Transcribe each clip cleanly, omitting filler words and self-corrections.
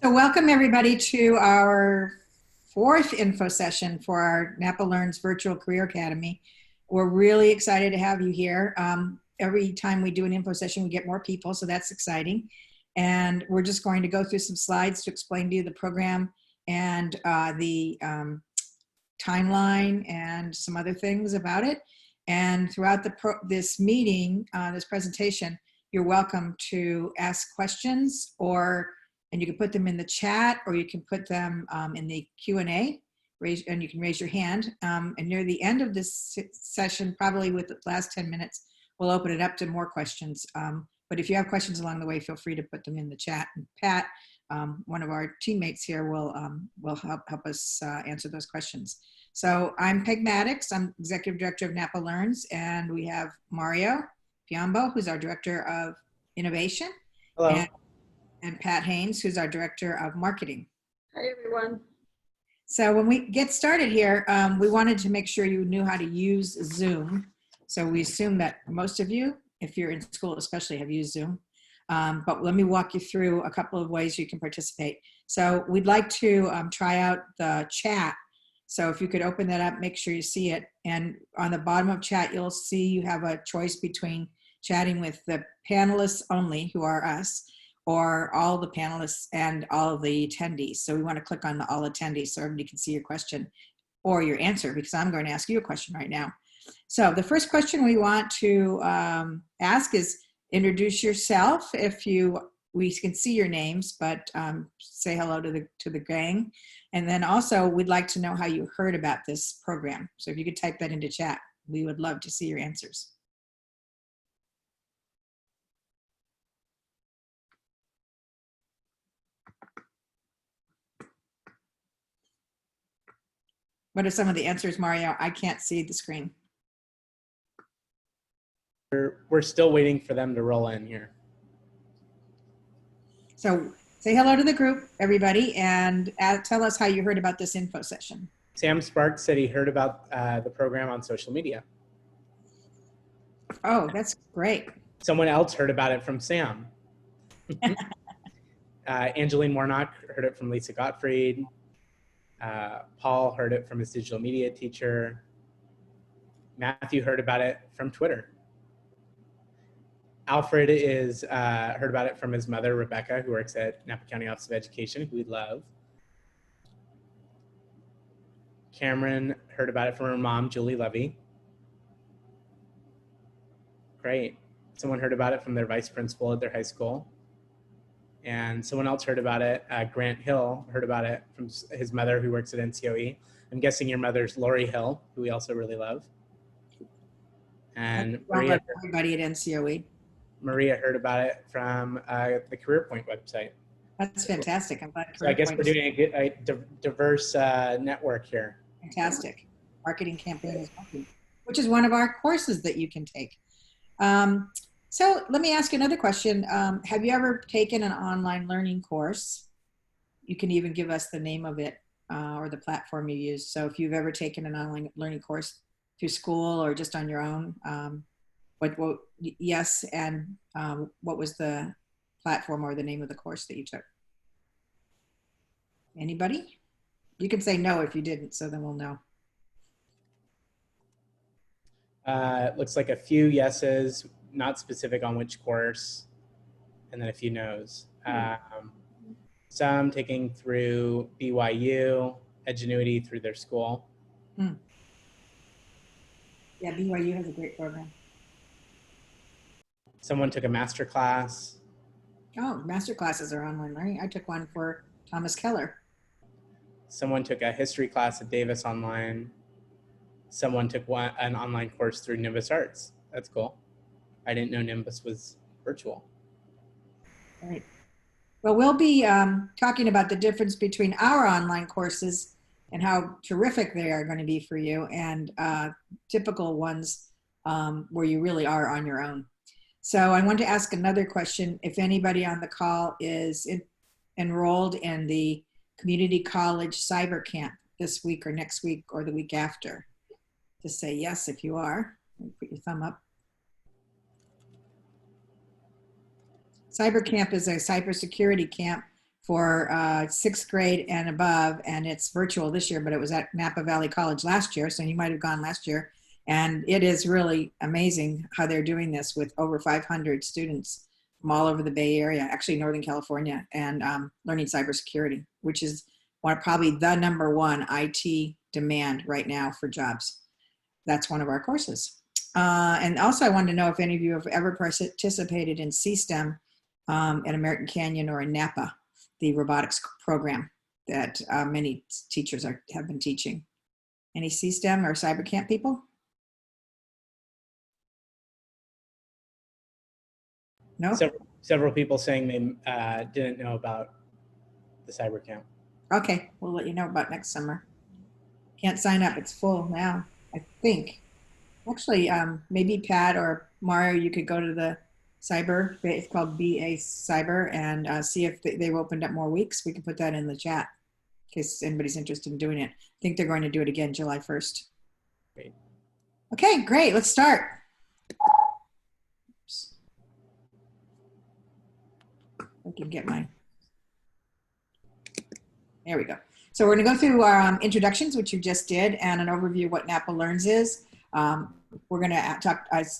So welcome everybody to our fourth info session for our NapaLearns Virtual Career Academy. We're really excited to have you here. Every time we do an info session, we get more people, so that's exciting. And we're just going to go through some slides to explain to you the program and the timeline and some other things about it. And throughout this meeting, this presentation, you're welcome to ask questions and you can put them in the chat, or you can put them in the Q&A, and you can raise your hand. And near the end of this session, probably with the last 10 minutes, we'll open it up to more questions. But if you have questions along the way, feel free to put them in the chat. And Pat, one of our teammates here, will help us answer those questions. So I'm Peg Maddox. I'm Executive Director of NapaLearns, and we have Mario Piombo, who's our Director of Innovation. Hello. And Pat Haynes, who's our Director of Marketing. Hi, everyone. So when we get started here, we wanted to make sure you knew how to use Zoom. So we assume that most of you, if you're in school especially, have used Zoom. But let me walk you through a couple of ways you can participate. So we'd like to try out the chat. So if you could open that up, make sure you see it. And on the bottom of chat, you'll see you have a choice between chatting with the panelists only, who are us, or all the panelists and all of the attendees. So we want to click on the all attendees so everybody can see your question or your answer, because I'm going to ask you a question right now. So the first question we want to ask is, introduce yourself. We can see your names, but say hello to the gang. And then also we'd like to know how you heard about this program. So if you could type that into chat, we would love to see your answers. What are some of the answers, Mario? I can't see the screen. We're still waiting for them to roll in here. So say hello to the group, everybody, and tell us how you heard about this info session. Sam Sparks said he heard about the program on social media. Oh, that's great. Someone else heard about it from Sam. Angeline Warnock heard it from Lisa Gottfried. Paul heard it from his digital media teacher. Matthew heard about it from Twitter. Alfred heard about it from his mother, Rebecca, who works at Napa County Office of Education, who we love. Cameron heard about it from her mom, Julie Levy. Great. Someone heard about it from their vice principal at their high school. And someone else heard about it, Grant Hill heard about it from his mother, who works at NCOE. I'm guessing your mother's Lori Hill, who we also really love. And everybody at NCOE. Maria heard about it from the Career Point website. That's fantastic. I'm glad. So I guess we're doing a diverse network here. Fantastic. Marketing campaign is working, which is one of our courses that you can take. So let me ask you another question. Have you ever taken an online learning course? You can even give us the name of it or the platform you use. So if you've ever taken an online learning course through school or just on your own, yes, and what was the platform or the name of the course that you took? Anybody? You can say no if you didn't, so then we'll know. It looks like a few yeses, not specific on which course, and then a few no's. Some taking through BYU, Edgenuity through their school. Yeah, BYU has a great program. Someone took a master class. Oh, master classes are online learning. I took one for Thomas Keller. Someone took a history class at Davis online. Someone took an online course through Nimbus Arts. That's cool. I didn't know Nimbus was virtual. Right. Well, we'll be talking about the difference between our online courses and how terrific they are going to be for you, and typical ones where you really are on your own. So I want to ask another question. If anybody on the call is enrolled in the Community College Cyber Camp this week or next week or the week after, just say yes if you are. Put your thumb up. Cyber Camp is a cybersecurity camp for sixth grade and above, and it's virtual this year, but it was at Napa Valley College last year, so you might have gone last year. And it is really amazing how they're doing this with over 500 students from all over the Bay Area, actually Northern California, and learning cybersecurity, which is probably the #1 IT demand right now for jobs. That's one of our courses. And also I wanted to know if any of you have ever participated in CSTEM at American Canyon or in Napa, the robotics program that many teachers have been teaching. Any CSTEM or CyberCamp people? No? Several people saying they didn't know about the cyber camp. Okay, we'll let you know about next summer. Can't sign up, it's full now, I think. Actually, maybe Pat or Mario, you could go to the cyber, it's called BA Cyber, and see if they've opened up more weeks. We can put that in the chat in case anybody's interested in doing it. I think they're going to do it again July 1st. Great. Okay, great, let's start. Oops. I can get my, there we go. So we're gonna go through our introductions, which you just did, and an overview of what NapaLearns is. We're gonna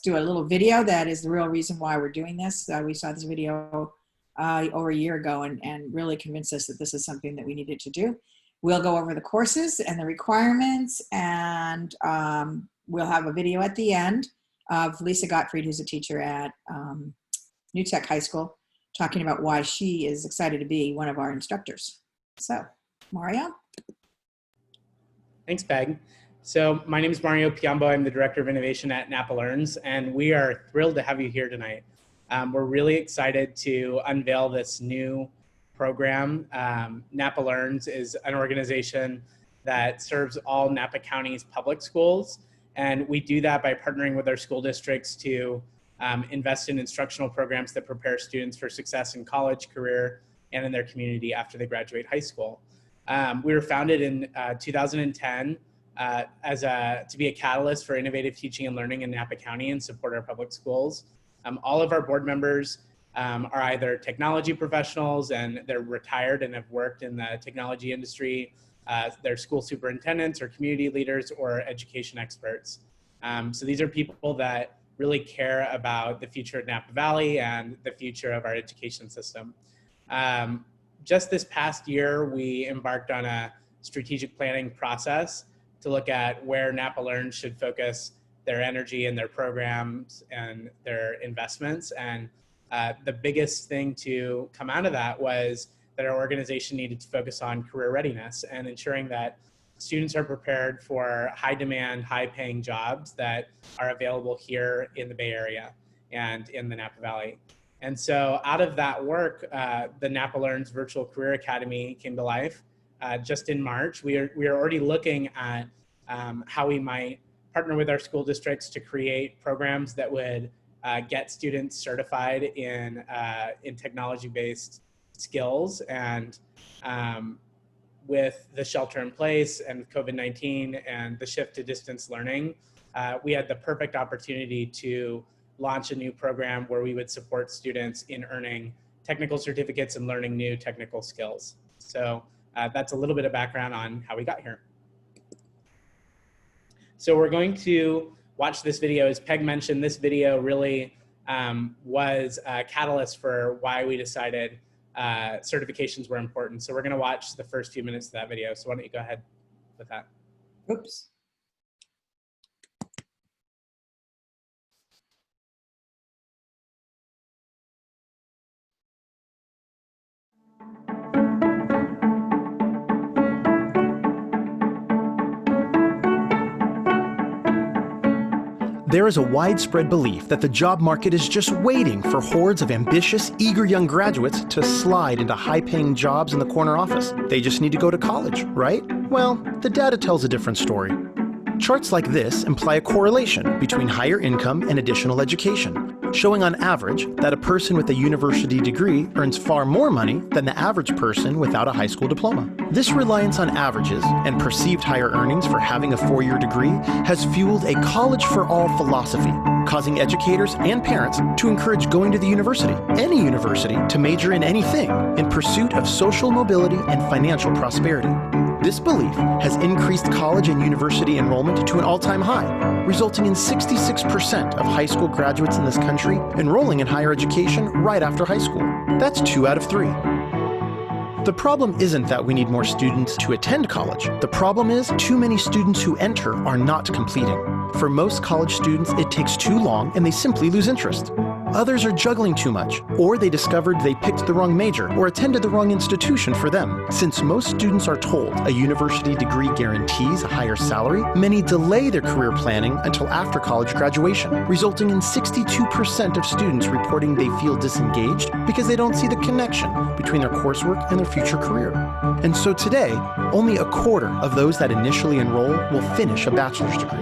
do a little video that is the real reason why we're doing this. We saw this video over a year ago and really convinced us that this is something that we needed to do. We'll go over the courses and the requirements, and we'll have a video at the end of Lisa Gottfried, who's a teacher at New Tech High School, talking about why she is excited to be one of our instructors. So, Mario? Thanks, Peg. So my name is Mario Piombo. I'm the Director of Innovation at NapaLearns, and we are thrilled to have you here tonight. We're really excited to unveil this new program. NapaLearns is an organization that serves all Napa County's public schools, and we do that by partnering with our school districts to invest in instructional programs that prepare students for success in college, career, and in their community after they graduate high school. We were founded in 2010 to be a catalyst for innovative teaching and learning in Napa County and support our public schools. All of our board members are either technology professionals and they're retired and have worked in the technology industry. They're school superintendents or community leaders or education experts. So these are people that really care about the future of Napa Valley and the future of our education system. Just this past year, we embarked on a strategic planning process to look at where NapaLearns should focus their energy and their programs and their investments. And the biggest thing to come out of that was that our organization needed to focus on career readiness and ensuring that students are prepared for high demand, high paying jobs that are available here in the Bay Area and in the Napa Valley. And so out of that work, the NapaLearns Virtual Career Academy came to life. Just in March, we are already looking at how we might partner with our school districts to create programs that would get students certified in technology-based skills. And with the shelter in place and COVID-19 and the shift to distance learning, we had the perfect opportunity to launch a new program where we would support students in earning technical certificates and learning new technical skills. So that's a little bit of background on how we got here. So we're going to watch this video. As Peg mentioned, this video really was a catalyst for why we decided certifications were important. So we're going to watch the first few minutes of that video. So why don't you go ahead with that? Oops. There is a widespread belief that the job market is just waiting for hordes of ambitious, eager young graduates to slide into high-paying jobs in the corner office. They just need to go to college, right? Well, the data tells a different story. Charts like this imply a correlation between higher income and additional education, showing on average that a person with a university degree earns far more money than the average person without a high school diploma. This reliance on averages and perceived higher earnings for having a four-year degree has fueled a college for all philosophy, causing educators and parents to encourage going to the university, any university, to major in anything in pursuit of social mobility and financial prosperity. This belief has increased college and university enrollment to an all-time high, resulting in 66% of high school graduates in this country enrolling in higher education right after high school. That's 2 out of 3. The problem isn't that we need more students to attend college. The problem is too many students who enter are not completing. For most college students, it takes too long and they simply lose interest. Others are juggling too much, or they discovered they picked the wrong major or attended the wrong institution for them. Since most students are told a university degree guarantees a higher salary, many delay their career planning until after college graduation, resulting in 62% of students reporting they feel disengaged because they don't see the connection between their coursework and their future career. And so today, only a quarter of those that initially enroll will finish a bachelor's degree.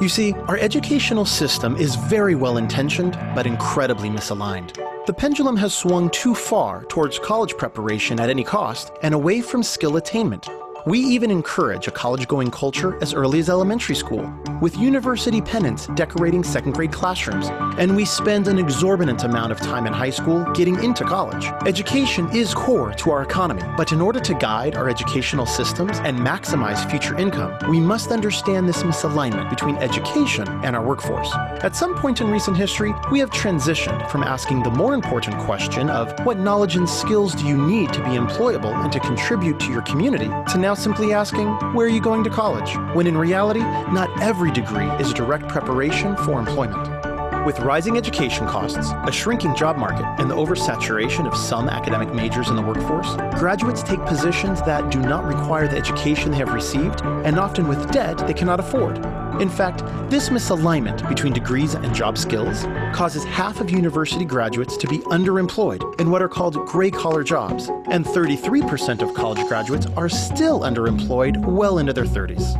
You see, our educational system is very well intentioned, but incredibly misaligned. The pendulum has swung too far towards college preparation at any cost and away from skill attainment. We even encourage a college-going culture as early as elementary school, with university pennants decorating second-grade classrooms, and we spend an exorbitant amount of time in high school getting into college. Education is core to our economy, but in order to guide our educational systems and maximize future income, we must understand this misalignment between education and our workforce. At some point in recent history, we have transitioned from asking the more important question of what knowledge and skills do you need to be employable and to contribute to your community, to now simply asking, where are you going to college? When in reality, not every degree is direct preparation for employment. With rising education costs, a shrinking job market, and the oversaturation of some academic majors in the workforce, graduates take positions that do not require the education they have received, and often with debt they cannot afford. In fact, this misalignment between degrees and job skills causes half of university graduates to be underemployed in what are called gray-collar jobs, and 33% of college graduates are still underemployed well into their 30s.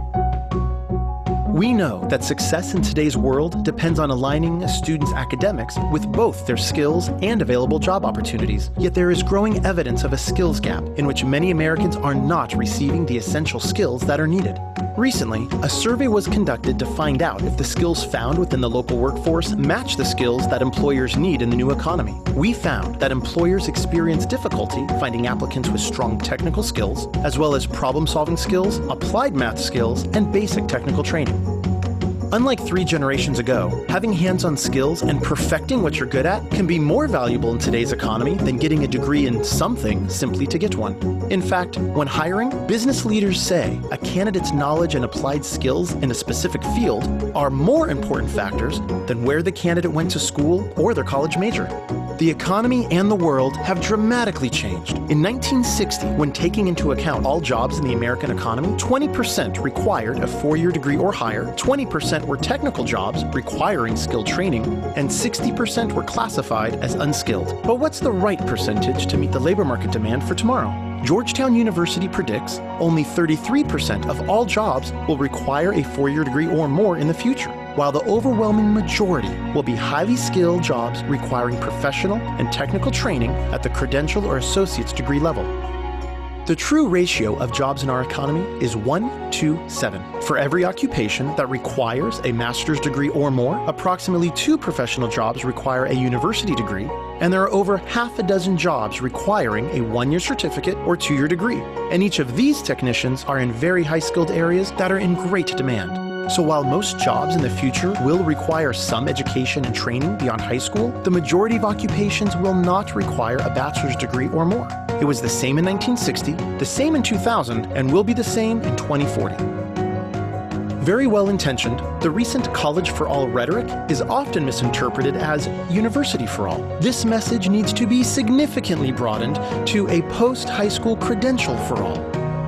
We know that success in today's world depends on aligning a student's academics with both their skills and available job opportunities. Yet there is growing evidence of a skills gap in which many Americans are not receiving the essential skills that are needed. Recently, a survey was conducted to find out if the skills found within the local workforce match the skills that employers need in the new economy. We found that employers experience difficulty finding applicants with strong technical skills, as well as problem-solving skills, applied math skills, and basic technical training. Unlike 3 generations ago, having hands-on skills and perfecting what you're good at can be more valuable in today's economy than getting a degree in something simply to get one. In fact, when hiring, business leaders say a candidate's knowledge and applied skills in a specific field are more important factors than where the candidate went to school or their college major. The economy and the world have dramatically changed. In 1960, when taking into account all jobs in the American economy, 20% required a 4-year degree or higher, 20% were technical jobs requiring skilled training, and 60% were classified as unskilled. But what's the right percentage to meet the labor market demand for tomorrow? Georgetown University predicts only 33% of all jobs will require a 4-year degree or more in the future, while the overwhelming majority will be highly skilled jobs requiring professional and technical training at the credential or associate's degree level. The true ratio of jobs in our economy is 1 to 7. For every occupation that requires a master's degree or more, approximately 2 professional jobs require a university degree, and there are over half a dozen jobs requiring a 1-year certificate or 2-year degree. And each of these technicians are in very high-skilled areas that are in great demand. So while most jobs in the future will require some education and training beyond high school, the majority of occupations will not require a bachelor's degree or more. It was the same in 1960, the same in 2000, and will be the same in 2040. Very well intentioned, the recent college for all rhetoric is often misinterpreted as university for all. This message needs to be significantly broadened to a post-high school credential for all.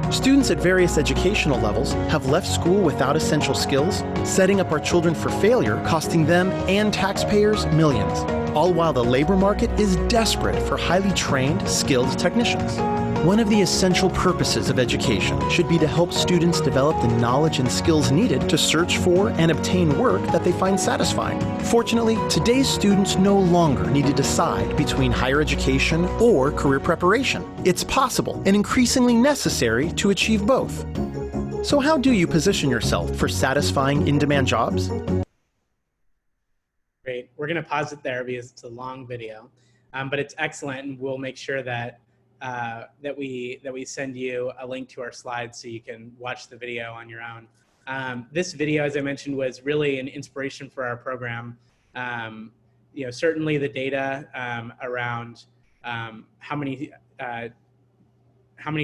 Students at various educational levels have left school without essential skills, setting up our children for failure, costing them and taxpayers millions, all while the labor market is desperate for highly trained, skilled technicians. One of the essential purposes of education should be to help students develop the knowledge and skills needed to search for and obtain work that they find satisfying. Fortunately, today's students no longer need to decide between higher education or career preparation. It's possible and increasingly necessary to achieve both. So how do you position yourself for satisfying in-demand jobs? we're going to pause it there because it's a long video, but it's excellent, and we'll make sure that that we send you a link to our slides so you can watch the video on your own. This video, as I mentioned, was really an inspiration for our program. You know, certainly the data around how many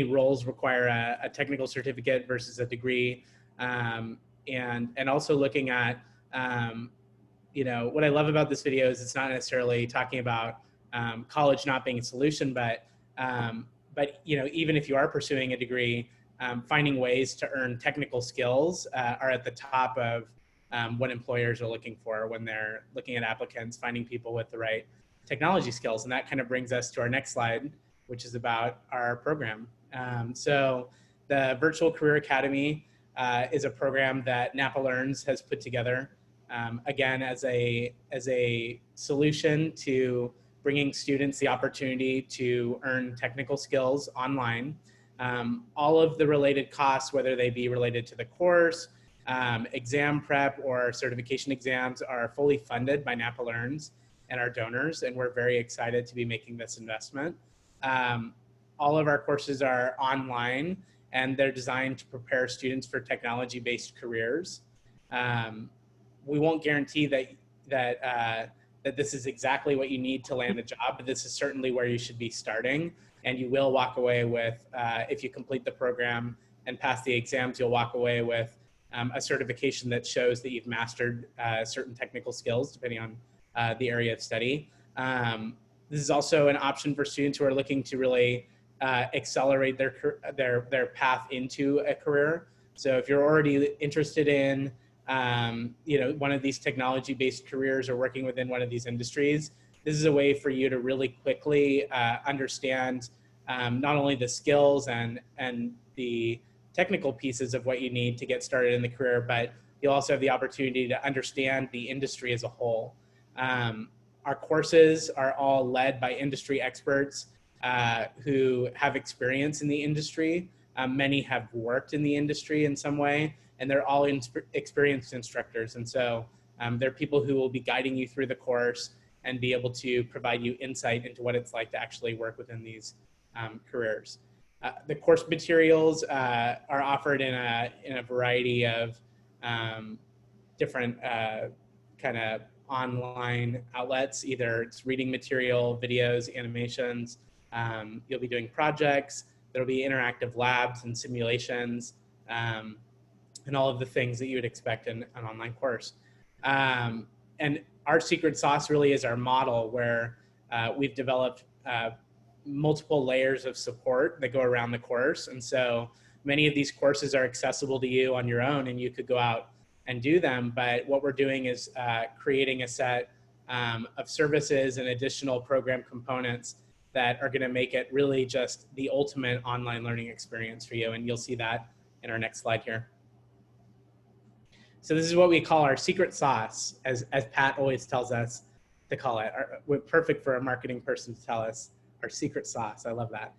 roles require a technical certificate versus a degree, and also looking at, you know, what I love about this video is it's not necessarily talking about college not being a solution, but you know, even if you are pursuing a degree, finding ways to earn technical skills are at the top of what employers are looking for when they're looking at applicants, finding people with the right technology skills. And that kind of brings us to our next slide, which is about our program. So the Virtual Career Academy is a program that NapaLearns has put together, again, as a solution to bringing students the opportunity to earn technical skills online. All of the related costs, whether they be related to the course, exam prep, or certification exams, are fully funded by NapaLearns and our donors, and we're very excited to be making this investment. All of our courses are online, and they're designed to prepare students for technology-based careers. We won't guarantee that this is exactly what you need to land a job, but this is certainly where you should be starting. And you will walk away with, if you complete the program and pass the exams, you'll walk away with a certification that shows that you've mastered certain technical skills, depending on the area of study. This is also an option for students who are looking to really accelerate their path into a career. So if you're already interested in you know, one of these technology-based careers or working within one of these industries, this is a way for you to really quickly understand not only the skills and the technical pieces of what you need to get started in the career, but you'll also have the opportunity to understand the industry as a whole. Our courses are all led by industry experts who have experience in the industry. Many have worked in the industry in some way, and they're all experienced instructors. And so they're people who will be guiding you through the course and be able to provide you insight into what it's like to actually work within these careers. The course materials are offered in a variety of different kind of online outlets. Either it's reading material, videos, animations. You'll be doing projects. There'll be interactive labs and simulations, and all of the things that you would expect in an online course. And our secret sauce really is our model, where we've developed multiple layers of support that go around the course. And so many of these courses are accessible to you on your own, and you could go out and do them. But what we're doing is creating a set of services and additional program components that are going to make it really just the ultimate online learning experience for you. And you'll see that in our next slide here. So this is what we call our secret sauce, as Pat always tells us to call it. We're perfect for a marketing person to tell us our secret sauce. I love that.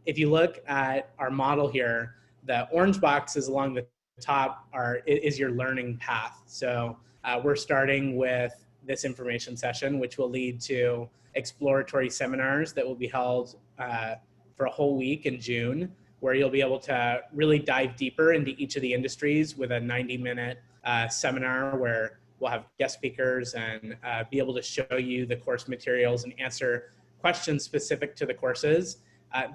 If you look at our model here, the orange boxes along the top is your learning path. So we're starting with this information session, which will lead to exploratory seminars that will be held for a whole week in June, where you'll be able to really dive deeper into each of the industries with a 90-minute seminar where we'll have guest speakers and be able to show you the course materials and answer questions specific to the courses.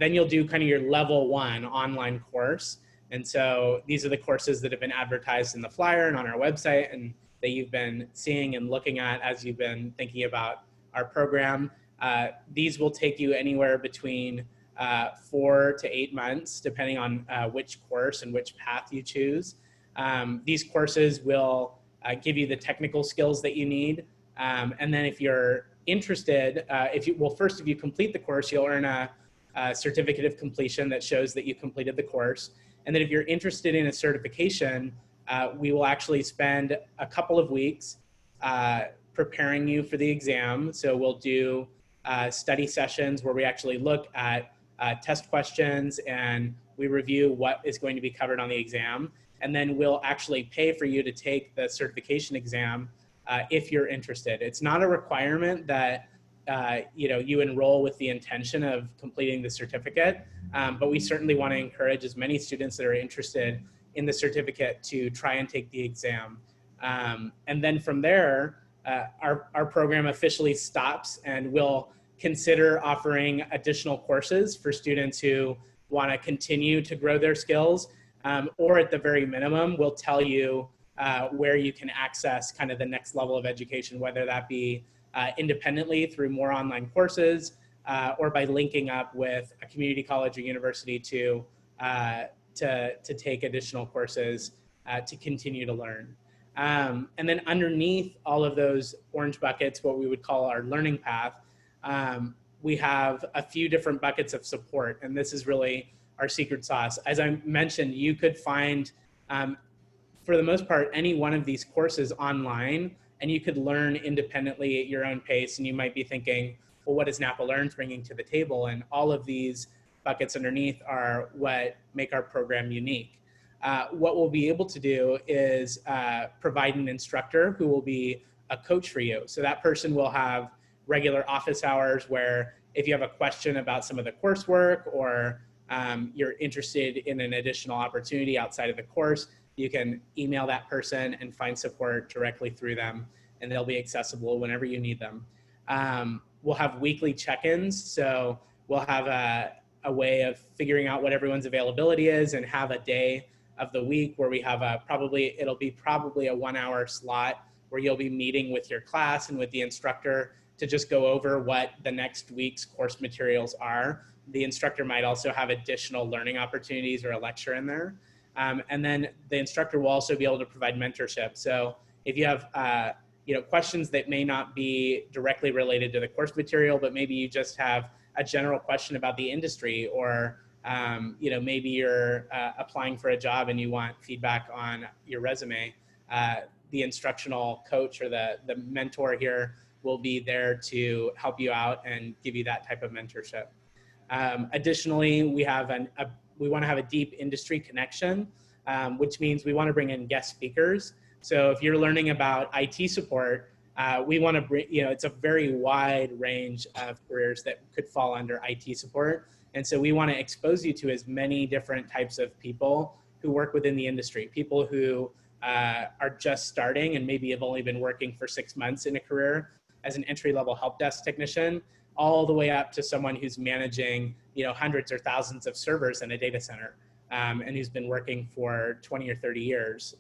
Then you'll do kind of your level 1 online course. And so these are the courses that have been advertised in the flyer and on our website, and that you've been seeing and looking at as you've been thinking about our program. These will take you anywhere between 4 to 8 months, depending on which course and which path you choose. These courses will give you the technical skills that you need. And then if you're interested, if you complete the course, you'll earn a certificate of completion that shows that you completed the course. And then if you're interested in a certification, we will actually spend a couple of weeks preparing you for the exam. So we'll do study sessions where we actually look at test questions and we review what is going to be covered on the exam. And then we'll actually pay for you to take the certification exam if you're interested. It's not a requirement that you enroll with the intention of completing the certificate, but we certainly want to encourage as many students that are interested in the certificate to try and take the exam. And then from there, our program officially stops, and we'll consider offering additional courses for students who want to continue to grow their skills, or at the very minimum, we'll tell you where you can access kind of the next level of education, whether that be independently through more online courses, or by linking up with a community college or university to take additional courses to continue to learn. And then underneath all of those orange buckets, what we would call our learning path, we have a few different buckets of support, and this is really our secret sauce. As I mentioned, you could find, for the most part, any one of these courses online, and you could learn independently at your own pace. And you might be thinking, well, what is NapaLearns bringing to the table? And all of these buckets underneath are what make our program unique. What we'll be able to do is provide an instructor who will be a coach for you. So that person will have regular office hours where if you have a question about some of the coursework, or you're interested in an additional opportunity outside of the course, you can email that person and find support directly through them, and they'll be accessible whenever you need them. We'll have weekly check-ins, so we'll have a way of figuring out what everyone's availability is, and have a day of the week where we have it'll be probably a 1-hour slot where you'll be meeting with your class and with the instructor to just go over what the next week's course materials are. The instructor might also have additional learning opportunities or a lecture in there. And then the instructor will also be able to provide mentorship. So if you have questions that may not be directly related to the course material, but maybe you just have a general question about the industry, or maybe you're applying for a job and you want feedback on your resume, the instructional coach or the mentor here will be there to help you out and give you that type of mentorship. Additionally, we want to have a deep industry connection, which means we want to bring in guest speakers. So if you're learning about IT support, we want to bring, it's a very wide range of careers that could fall under IT support. And so we want to expose you to as many different types of people who work within the industry, people who are just starting and maybe have only been working for 6 months in a career as an entry-level help desk technician, all the way up to someone who's managing, hundreds or thousands of servers in a data center, and who's been working for 20 or 30 years,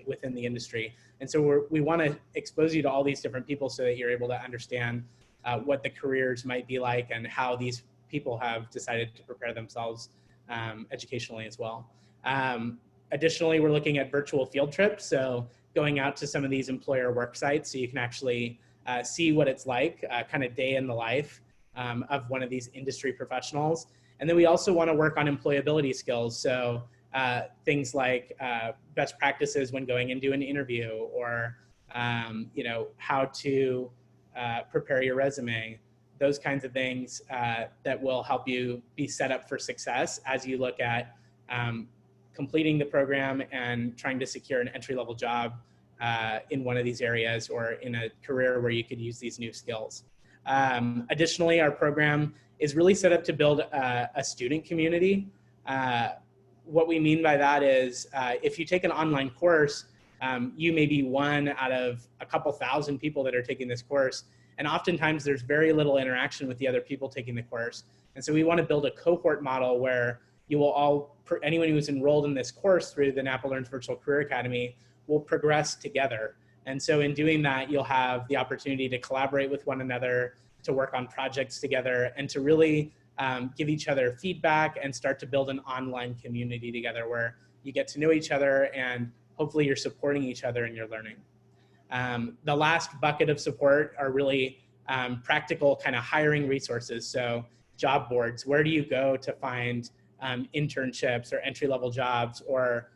within the industry. And so we want to expose you to all these different people so that you're able to understand what the careers might be like and how these people have decided to prepare themselves educationally as well. Additionally, we're looking at virtual field trips. So going out to some of these employer work sites so you can actually see what it's like, kind of day in the life of one of these industry professionals. And then we also want to work on employability skills. So things like best practices when going into an interview, or how to prepare your resume, those kinds of things that will help you be set up for success as you look at completing the program and trying to secure an entry-level job in one of these areas, or in a career where you could use these new skills. Additionally, our program is really set up to build a student community. What we mean by that is if you take an online course, you may be one out of a couple thousand people that are taking this course. And oftentimes there's very little interaction with the other people taking the course. And so we want to build a cohort model where you will anyone who's enrolled in this course through the NapaLearns Virtual Career Academy will progress together. And so in doing that, you'll have the opportunity to collaborate with one another, to work on projects together, and to really give each other feedback and start to build an online community together where you get to know each other and hopefully you're supporting each other in your learning. The last bucket of support are really practical kind of hiring resources. So job boards, where do you go to find internships or entry-level jobs, or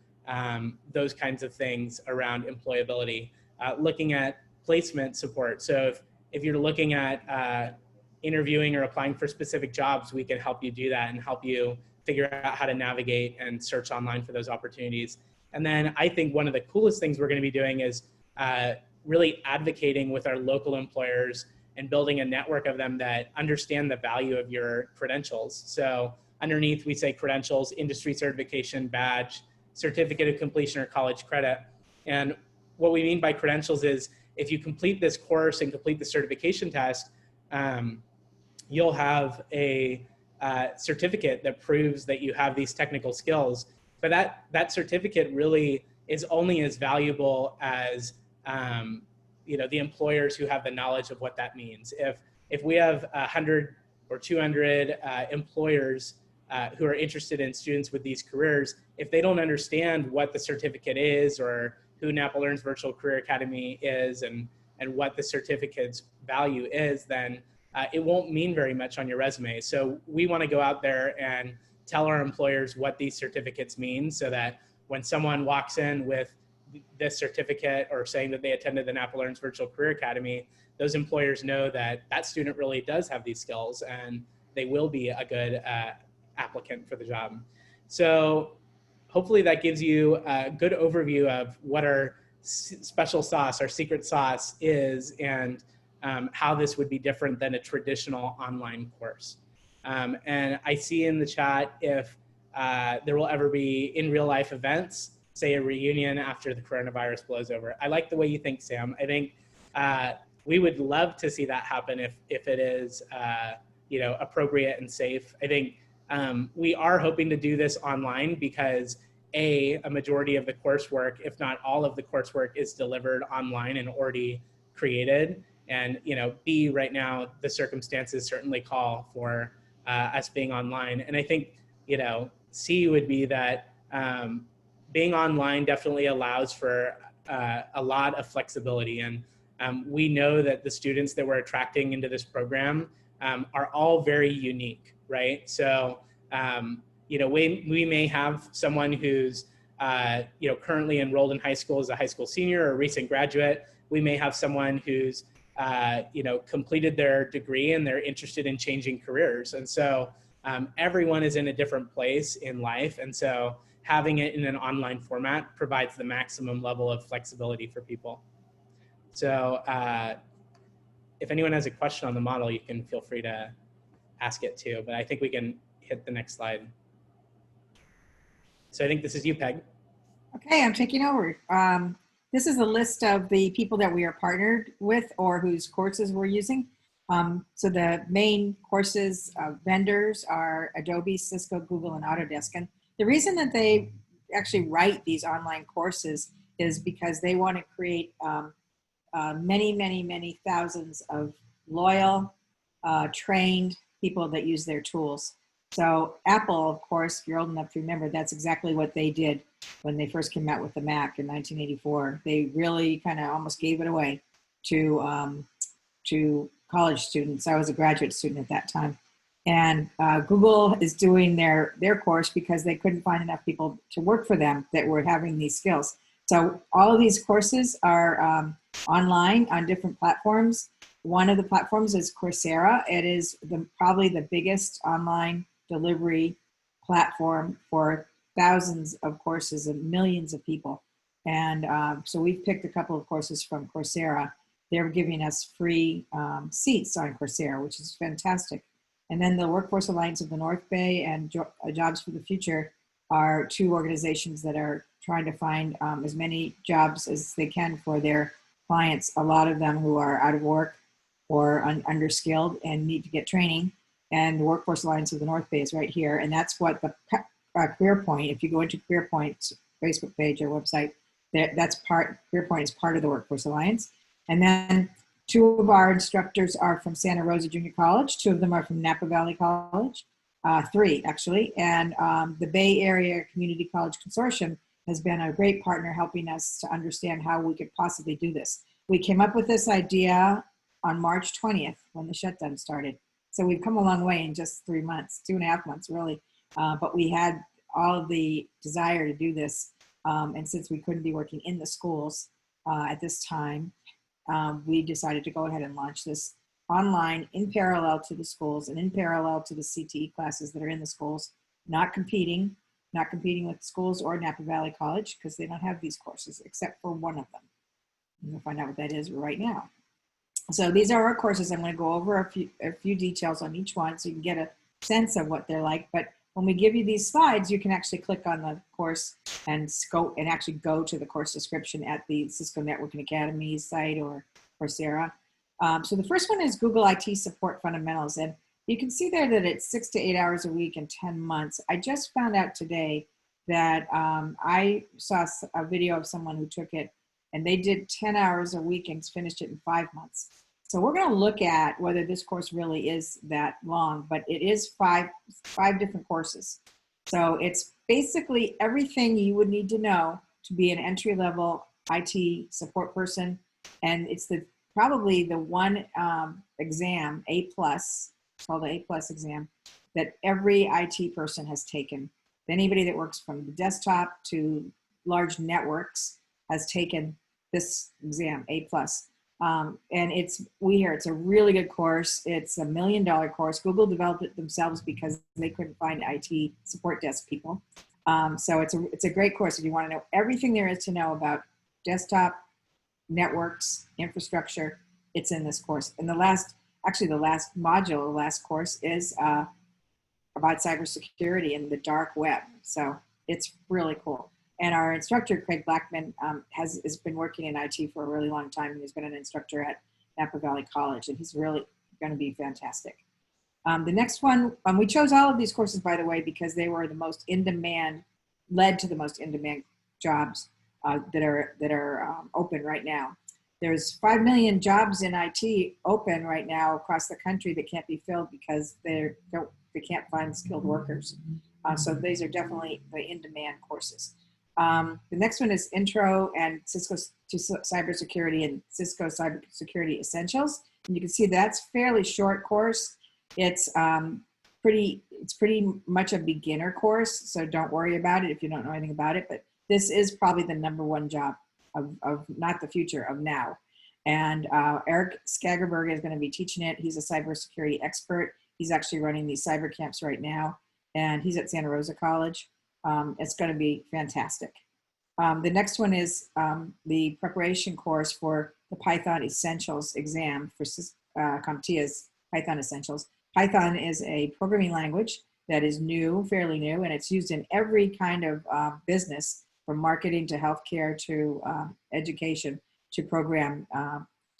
those kinds of things around employability. Looking at placement support. So if you're looking at interviewing or applying for specific jobs, we can help you do that and help you figure out how to navigate and search online for those opportunities. And then I think one of the coolest things we're going to be doing is really advocating with our local employers and building a network of them that understand the value of your credentials. So underneath we say credentials, industry certification, badge, certificate of completion, or college credit. And what we mean by credentials is if you complete this course and complete the certification test, you'll have a certificate that proves that you have these technical skills. But that certificate really is only as valuable as the employers who have the knowledge of what that means. If we have 100 or 200 employers who are interested in students with these careers, if they don't understand what the certificate is or who NapaLearns Virtual Career Academy is and what the certificate's value is, then it won't mean very much on your resume. So we want to go out there and tell our employers what these certificates mean so that when someone walks in with this certificate or saying that they attended the NapaLearns Virtual Career Academy, those employers know that that student really does have these skills and they will be a good applicant for the job. So hopefully that gives you a good overview of what our special sauce, our secret sauce is, and how this would be different than a traditional online course. And I see in the chat if there will ever be in real life events, say a reunion after the coronavirus blows over. I like the way you think, Sam. I think we would love to see that happen if it is appropriate and safe. I think we are hoping to do this online because a majority of the coursework, if not all of the coursework, is delivered online and already created. And B, right now the circumstances certainly call for us being online. And I think C would be that being online definitely allows for a lot of flexibility. And we know that the students that we're attracting into this program are all very unique, right? So we may have someone who's currently enrolled in high school as a high school senior or a recent graduate. We may have someone who's completed their degree and they're interested in changing careers. And so everyone is in a different place in life. And so having it in an online format provides the maximum level of flexibility for people. So if anyone has a question on the model, you can feel free to ask it too, but I think we can hit the next slide. So I think this is you, Peg. Okay, I'm taking over. This is a list of the people that we are partnered with or whose courses we're using. So the main courses vendors are Adobe, Cisco, Google, and Autodesk. And the reason that they actually write these online courses is because they want to create many thousands of loyal, trained people that use their tools. So Apple, of course, if you're old enough to remember, that's exactly what they did when they first came out with the Mac in 1984. They really kind of almost gave it away to college students. I was a graduate student at that time. And Google is doing their course because they couldn't find enough people to work for them that were having these skills. So all of these courses are online on different platforms. One of the platforms is Coursera. It is probably the biggest online delivery platform for thousands of courses and millions of people. And so we've picked a couple of courses from Coursera. They're giving us free seats on Coursera, which is fantastic. And then the Workforce Alliance of the North Bay and Jobs for the Future are two organizations that are trying to find as many jobs as they can for their clients, a lot of them who are out of work or underskilled and need to get training. And the Workforce Alliance of the North Bay is right here. And that's what the CareerPoint, if you go into CareerPoint's Facebook page or website, CareerPoint is part of the Workforce Alliance. And then two of our instructors are from Santa Rosa Junior College. Two of them are from Napa Valley College. Three, actually. And the Bay Area Community College Consortium has been a great partner helping us to understand how we could possibly do this. We came up with this idea on March 20th when the shutdown started. So we've come a long way in just 3 months, 2.5 months really. But we had all of the desire to do this. And since we couldn't be working in the schools at this time, we decided to go ahead and launch this online in parallel to the schools and in parallel to the CTE classes that are in the schools, not competing with schools or Napa Valley College because they don't have these courses except for one of them. We'll find out what that is right now. So these are our courses. I'm going to go over a few details on each one so you can get a sense of what they're like. But when we give you these slides, you can actually click on the course and actually go to the course description at the Cisco Networking Academy site or Coursera. So the first one is Google IT Support Fundamentals. And you can see there that it's 6 to 8 hours a week in 10 months. I just found out today that I saw a video of someone who took it and they did 10 hours a week and finished it in 5 months. So we're going to look at whether this course really is that long, but it is five different courses. So it's basically everything you would need to know to be an entry-level IT support person. And it's probably the one exam, A+, it's called the A+ exam, that every IT person has taken. Anybody that works from the desktop to large networks has taken this exam, A+. And it's a really good course. It's $1 million course. Google developed it themselves because they couldn't find IT support desk people. So it's a great course if you want to know everything there is to know about desktop, networks, infrastructure. It's in this course. And the last module, the last course is about cybersecurity and the dark web. So it's really cool. And our instructor, Craig Blackman, has been working in IT for a really long time. And he's been an instructor at Napa Valley College, and he's really going to be fantastic. The next one, we chose all of these courses, by the way, because they were the most in-demand, led to the most in-demand jobs that are open right now. There's 5 million jobs in IT open right now across the country that can't be filled because they can't find skilled workers. So these are definitely the in-demand courses. The next one is Intro and Cisco to Cybersecurity and Cisco Cybersecurity Essentials. And you can see that's fairly short course. It's pretty much a beginner course, so don't worry about it if you don't know anything about it. But this is probably the #1 job of not the future, of now. And Eric Skagerberg is going to be teaching it. He's a cybersecurity expert. He's actually running these cyber camps right now, and he's at Santa Rosa College. It's going to be fantastic. The next one is the preparation course for the Python Essentials exam for CompTIA's Python Essentials. Python is a programming language that is new, fairly new, and it's used in every kind of business, from marketing to healthcare to education, to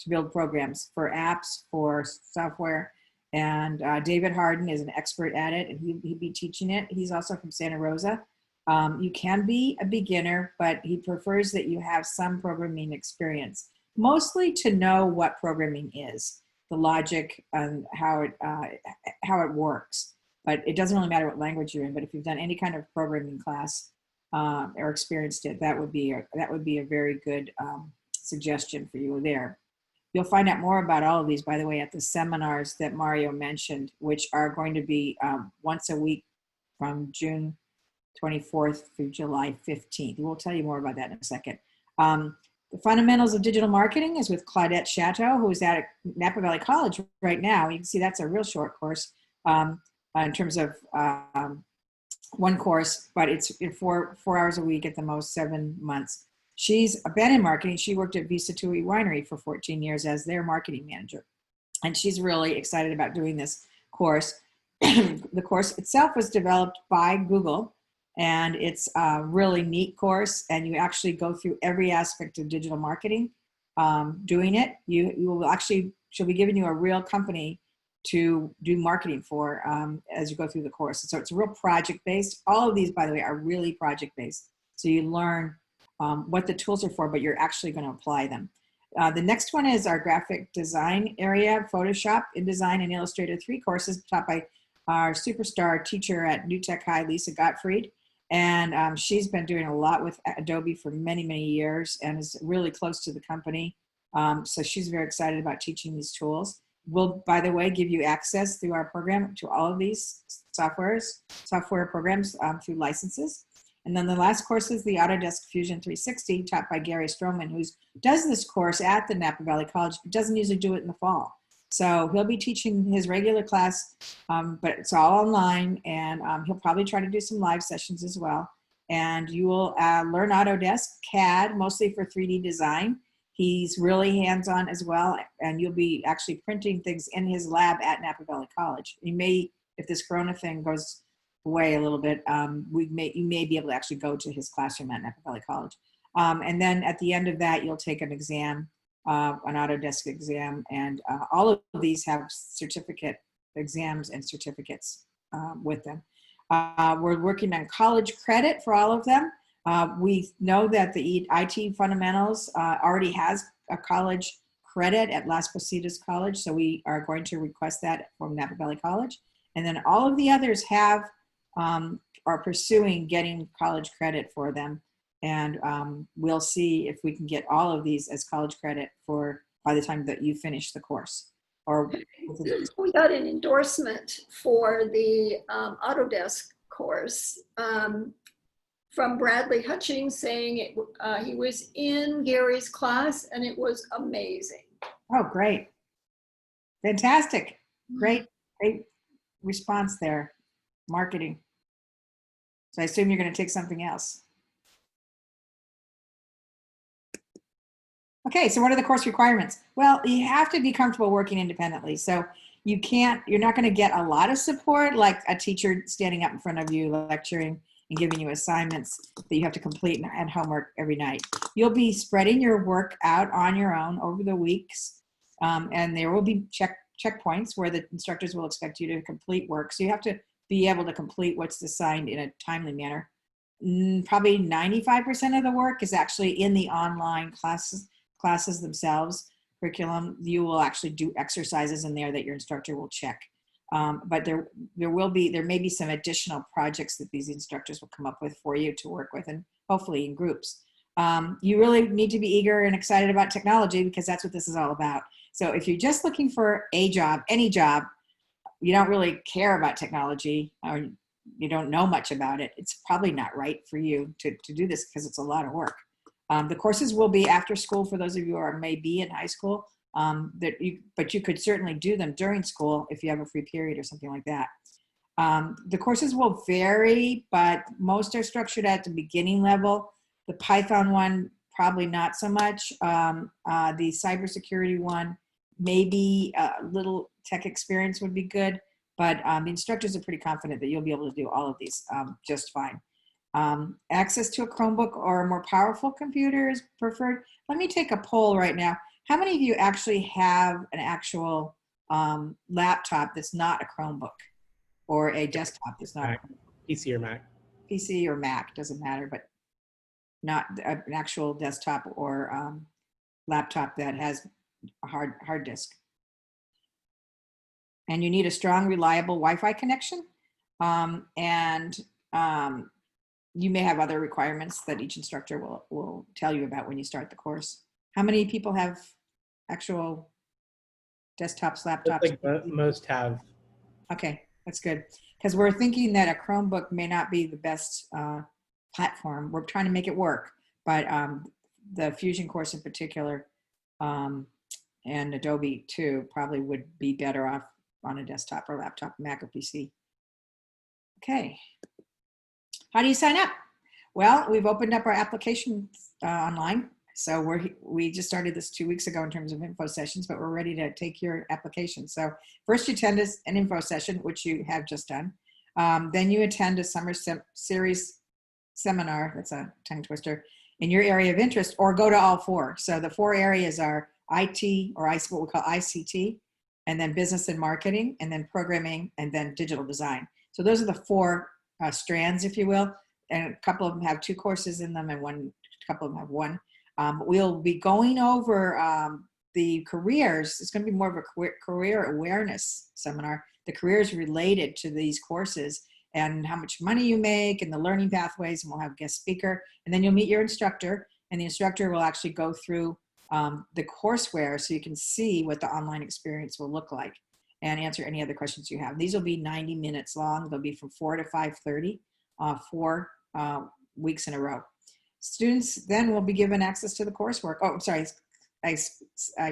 build programs for apps, for software. And David Harden is an expert at it, and he'll be teaching it. He's also from Santa Rosa. You can be a beginner, but he prefers that you have some programming experience, mostly to know what programming is, the logic and how it works. But it doesn't really matter what language you're in. But if you've done any kind of programming class or experienced it, that would be a very good suggestion for you there. You'll find out more about all of these, by the way, at the seminars that Mario mentioned, which are going to be once a week from June 24th through July 15th. We'll tell you more about that in a second. The Fundamentals of Digital Marketing is with Claudette Chateau, who is at Napa Valley College right now. You can see that's a real short course in terms of one course, but it's 4 hours a week at the most, 7 months. She's been in marketing. She worked at Visa Tui Winery for 14 years as their marketing manager. And she's really excited about doing this course. The course itself was developed by Google, and it's a really neat course. And you actually go through every aspect of digital marketing doing it. She'll be giving you a real company to do marketing for as you go through the course. So it's real project-based. All of these, by the way, are really project-based. So you learn what the tools are for, but you're actually going to apply them. The next one is our graphic design area, Photoshop, InDesign, and Illustrator 3 courses taught by our superstar teacher at New Tech High, Lisa Gottfried. And she's been doing a lot with Adobe for many, many years and is really close to the company. So she's very excited about teaching these tools. We'll, by the way, give you access through our program to all of these software programs through licenses. And then the last course is the Autodesk Fusion 360 taught by Gary Stroman, who does this course at the Napa Valley College, but doesn't usually do it in the fall. So he'll be teaching his regular class, but it's all online, and he'll probably try to do some live sessions as well. And you will learn Autodesk CAD, mostly for 3D design. He's really hands-on as well, and you'll be actually printing things in his lab at Napa Valley College. You may, if this Corona thing goes away a little bit, you may be able to actually go to his classroom at Napa Valley College. And then at the end of that, you'll take an exam, an Autodesk exam, and all of these have certificate exams and certificates with them. We're working on college credit for all of them. We know that the IT Fundamentals already has a college credit at Las Positas College, so we are going to request that from Napa Valley College. And then all of the others have are pursuing getting college credit for them. And we'll see if we can get all of these as college credit for by the time that you finish the course. Or we got an endorsement for the Autodesk course from Bradley Hutchings saying he was in Gary's class and it was amazing. Oh, great. Fantastic. Great response there. Marketing. So I assume you're going to take something else. Okay, so what are the course requirements? Well, you have to be comfortable working independently. So you're not going to get a lot of support like a teacher standing up in front of you lecturing and giving you assignments that you have to complete and homework every night. You'll be spreading your work out on your own over the weeks, and there will be checkpoints where the instructors will expect you to complete work. So you have to be able to complete what's assigned in a timely manner. Probably 95% of the work is actually in the online classes themselves, curriculum. You will actually do exercises in there that your instructor will check. But there may be some additional projects that these instructors will come up with for you to work with, and hopefully in groups. You really need to be eager and excited about technology because that's what this is all about. So if you're just looking for a job, any job, you don't really care about technology or you don't know much about it, it's probably not right for you to do this because it's a lot of work. The courses will be after school for those of you who may be in high school, but you could certainly do them during school if you have a free period or something like that. The courses will vary, but most are structured at the beginning level. The Python one, probably not so much. The cybersecurity one, maybe a little tech experience would be good, but the instructors are pretty confident that you'll be able to do all of these just fine. Access to a Chromebook or a more powerful computer is preferred. Let me take a poll right now. How many of you actually have an actual laptop that's not a Chromebook or a desktop that's not PC or Mac? PC or Mac, doesn't matter, but not an actual desktop or laptop that has a hard disk. And you need a strong, reliable Wi-Fi connection. You may have other requirements that each instructor will tell you about when you start the course. How many people have actual desktops, laptops? Like most have. Okay, that's good. Because we're thinking that a Chromebook may not be the best platform. We're trying to make it work, but the Fusion course in particular, and Adobe too, probably would be better off on a desktop or laptop, Mac or PC. Okay. How do you sign up? Well, we've opened up our application online. So we just started this 2 weeks ago in terms of info sessions, but we're ready to take your application. So first you attend an info session, which you have just done. Then you attend a summer series seminar, that's a tongue twister, in your area of interest, or go to all four. So the four areas are IT, or what we call ICT, and then business and marketing, and then programming, and then digital design. So those are the four strands, if you will. And a couple of them have 2 courses in them, and a couple of them have 1. We'll be going over the careers. It's going to be more of a career awareness seminar. The careers related to these courses and how much money you make and the learning pathways, and we'll have a guest speaker. And then you'll meet your instructor, and the instructor will actually go through the courseware so you can see what the online experience will look like and answer any other questions you have. These will be 90 minutes long. They'll be from 4 to 5:30, 4 weeks in a row. Students then will be given access to the coursework. Oh, sorry, I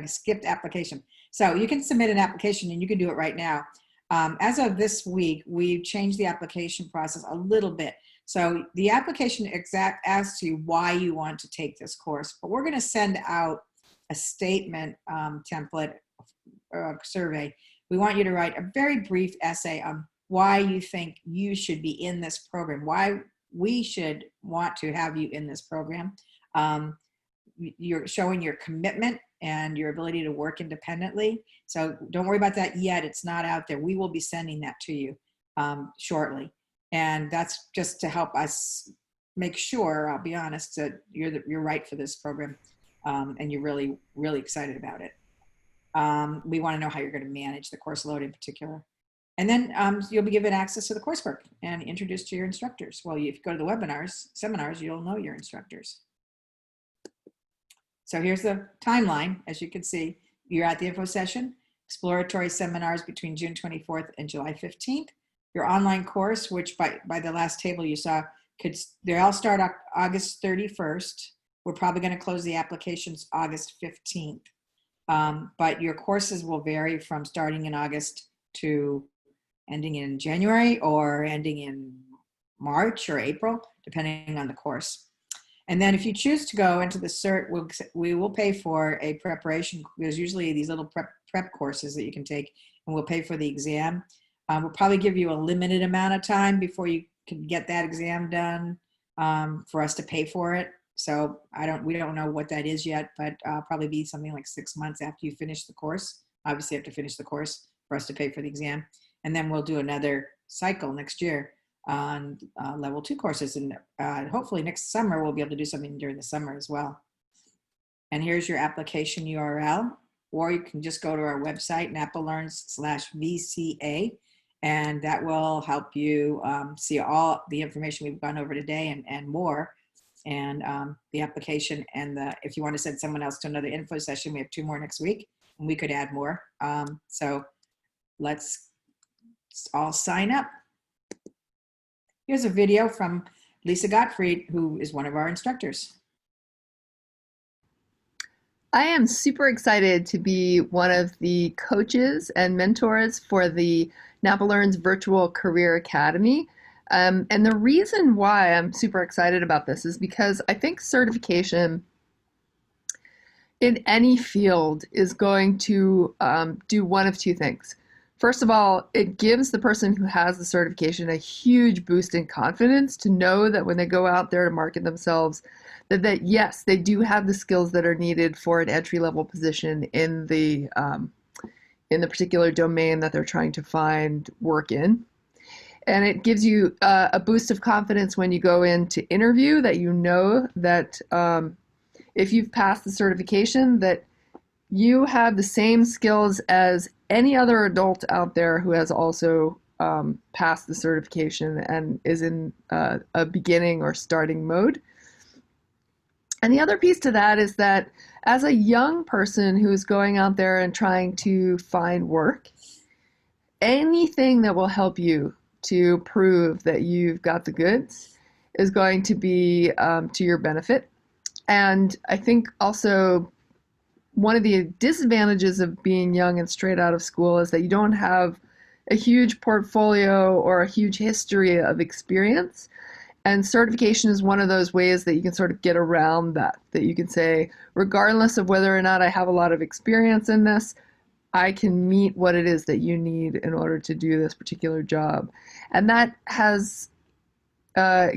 skipped application. So you can submit an application, and you can do it right now. As of this week, we've changed the application process a little bit. So the application asks you why you want to take this course, but we're going to send out a statement template survey. We want you to write a very brief essay on why you think you should be in this program, why we should want to have you in this program. You're showing your commitment and your ability to work independently. So don't worry about that yet. It's not out there. We will be sending that to you shortly. And that's just to help us make sure, I'll be honest, that you're right for this program and you're really, really excited about it. We want to know how you're going to manage the course load in particular. And then you'll be given access to the coursework and introduced to your instructors. Well, if you go to the webinars, seminars, you'll know your instructors. So here's the timeline. As you can see, you're at the info session, exploratory seminars between June 24th and July 15th. Your online course, which by the last table you saw, they all start August 31st. We're probably going to close the applications August 15th. But your courses will vary from starting in August to ending in January or ending in March or April, depending on the course. And then if you choose to go into the cert, we will pay for a preparation. There's usually these little prep courses that you can take, and we'll pay for the exam. We'll probably give you a limited amount of time before you can get that exam done for us to pay for it. So we don't know what that is yet, but probably be something like 6 months after you finish the course. Obviously, you have to finish the course for us to pay for the exam. And then we'll do another cycle next year on level 2 courses. And hopefully next summer, we'll be able to do something during the summer as well. And here's your application URL, or you can just go to our website, NapaLearns/VCA, and that will help you see all the information we've gone over today and more. And the application and if you want to send someone else to another info session, we have 2 more next week, and we could add more. So let's all sign up. Here's a video from Lisa Gottfried, who is one of our instructors. I am super excited to be one of the coaches and mentors for the NapaLearns Virtual Career Academy. And the reason why I'm super excited about this is because I think certification in any field is going to do one of 2 things. First of all, it gives the person who has the certification a huge boost in confidence to know that when they go out there to market themselves, that yes, they do have the skills that are needed for an entry-level position in the particular domain that they're trying to find work in. And it gives you a boost of confidence when you go in to interview, that you know that if you've passed the certification, that you have the same skills as any other adult out there who has also passed the certification and is in a beginning or starting mode. And the other piece to that is that as a young person who's going out there and trying to find work, anything that will help you to prove that you've got the goods is going to be to your benefit. And I think also one of the disadvantages of being young and straight out of school is that you don't have a huge portfolio or a huge history of experience. And certification is one of those ways that you can sort of get around that you can say, regardless of whether or not I have a lot of experience in this, I can meet what it is that you need in order to do this particular job. And that has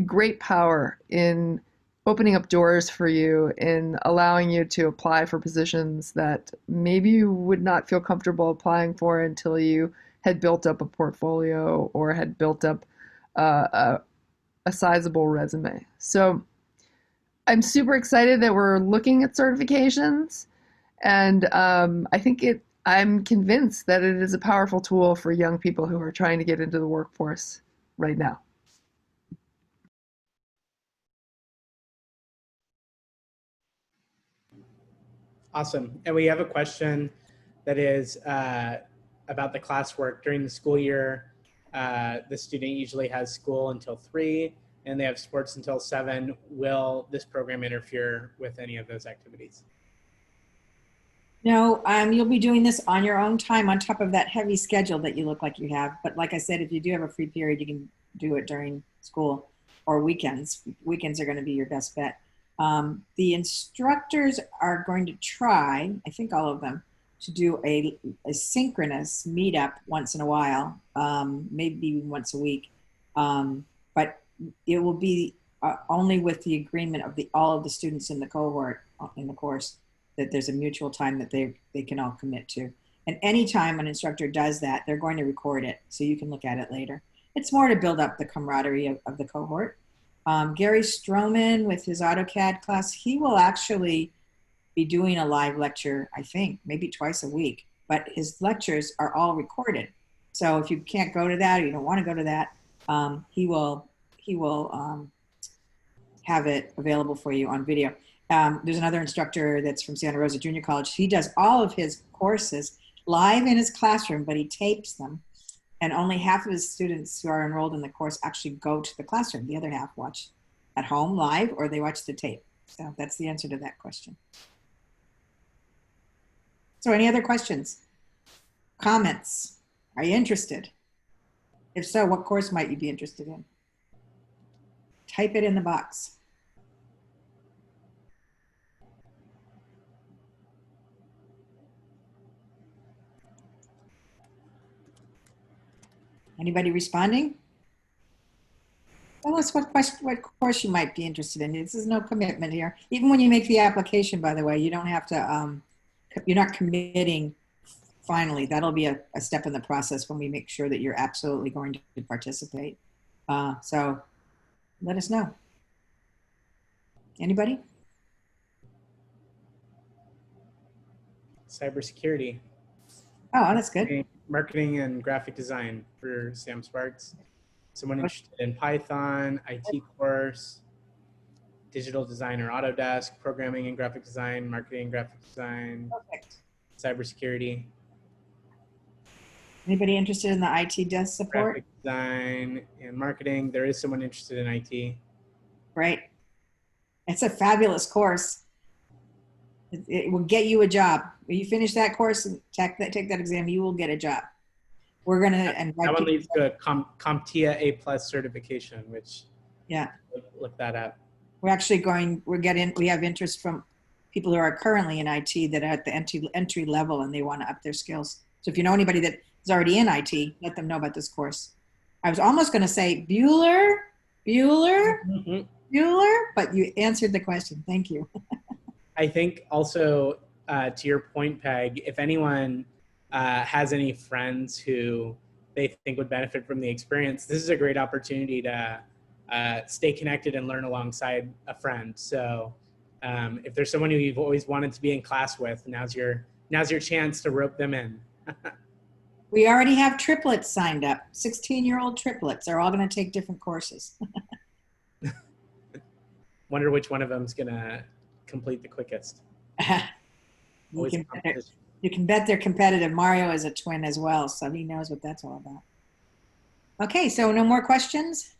great power in opening up doors for you, in allowing you to apply for positions that maybe you would not feel comfortable applying for until you had built up a portfolio or had built up a sizable resume. So I'm super excited that we're looking at certifications, and I'm convinced that it is a powerful tool for young people who are trying to get into the workforce right now. Awesome. And we have a question that is about the classwork. During the school year, the student usually has school until 3 and they have sports until 7. Will this program interfere with any of those activities? No, you'll be doing this on your own time on top of that heavy schedule that you look like you have. But like I said, if you do have a free period, you can do it during school or weekends. Weekends are going to be your best bet. The instructors are going to try, I think all of them, to do a synchronous meetup once in a while, maybe once a week. But it will be only with the agreement of all of the students in the cohort in the course, that there's a mutual time that they can all commit to. And anytime an instructor does that, they're going to record it so you can look at it later. It's more to build up the camaraderie of the cohort. Gary Stroman with his AutoCAD class, he will actually be doing a live lecture, I think, maybe twice a week, but his lectures are all recorded. So if you can't go to that or you don't want to go to that, he will have it available for you on video. There's another instructor that's from Santa Rosa Junior College. He does all of his courses live in his classroom, but he tapes them. And only half of his students who are enrolled in the course actually go to the classroom. The other half watch at home live, or they watch the tape. So that's the answer to that question. So any other questions? Comments? Are you interested? If so, what course might you be interested in? Type it in the box. Anybody responding? Tell us what course you might be interested in. This is no commitment here. Even when you make the application, by the way, you don't have to, you're not committing finally. That'll be a step in the process when we make sure that you're absolutely going to participate. So let us know. Anybody? Cybersecurity. Oh, that's good. Marketing and graphic design for Sam Sparks. Someone interested in Python, IT course, digital design or Autodesk, programming and graphic design, marketing and graphic design, Perfect. cybersecurity. Anybody interested in the IT desk support? Graphic design and marketing. There is someone interested in IT. Right. It's a fabulous course. It will get you a job. When you finish that course and take that exam, you will get a job. We're going to invite that one people. leads to a CompTIA A+ certification, which Yeah. look that up. We're actually we have interest from people who are currently in IT that are at the entry level and they want to up their skills. So if you know anybody that is already in IT, let them know about this course. I was almost going to say Bueller, but you answered the question. Thank you. I think also to your point, Peg, if anyone has any friends who they think would benefit from the experience, this is a great opportunity to stay connected and learn alongside a friend. So if there's someone who you've always wanted to be in class with, now's your chance to rope them in. We already have triplets signed up. 16-year-old triplets. They're all going to take different courses. Wonder which one of them is going to complete the quickest. You can bet they're competitive. Mario is a twin as well, so he knows what that's all about. Okay, so no more questions?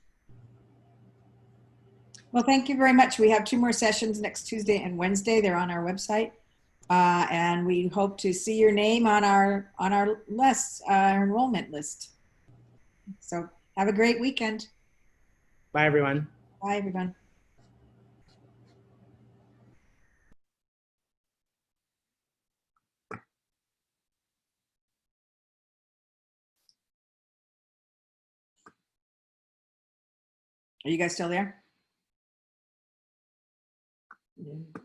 Well, thank you very much. We have 2 more sessions next Tuesday and Wednesday. They're on our website. And we hope to see your name on our list, enrollment list. So have a great weekend. Bye, everyone. Bye, everyone. Are you guys still there? Yeah.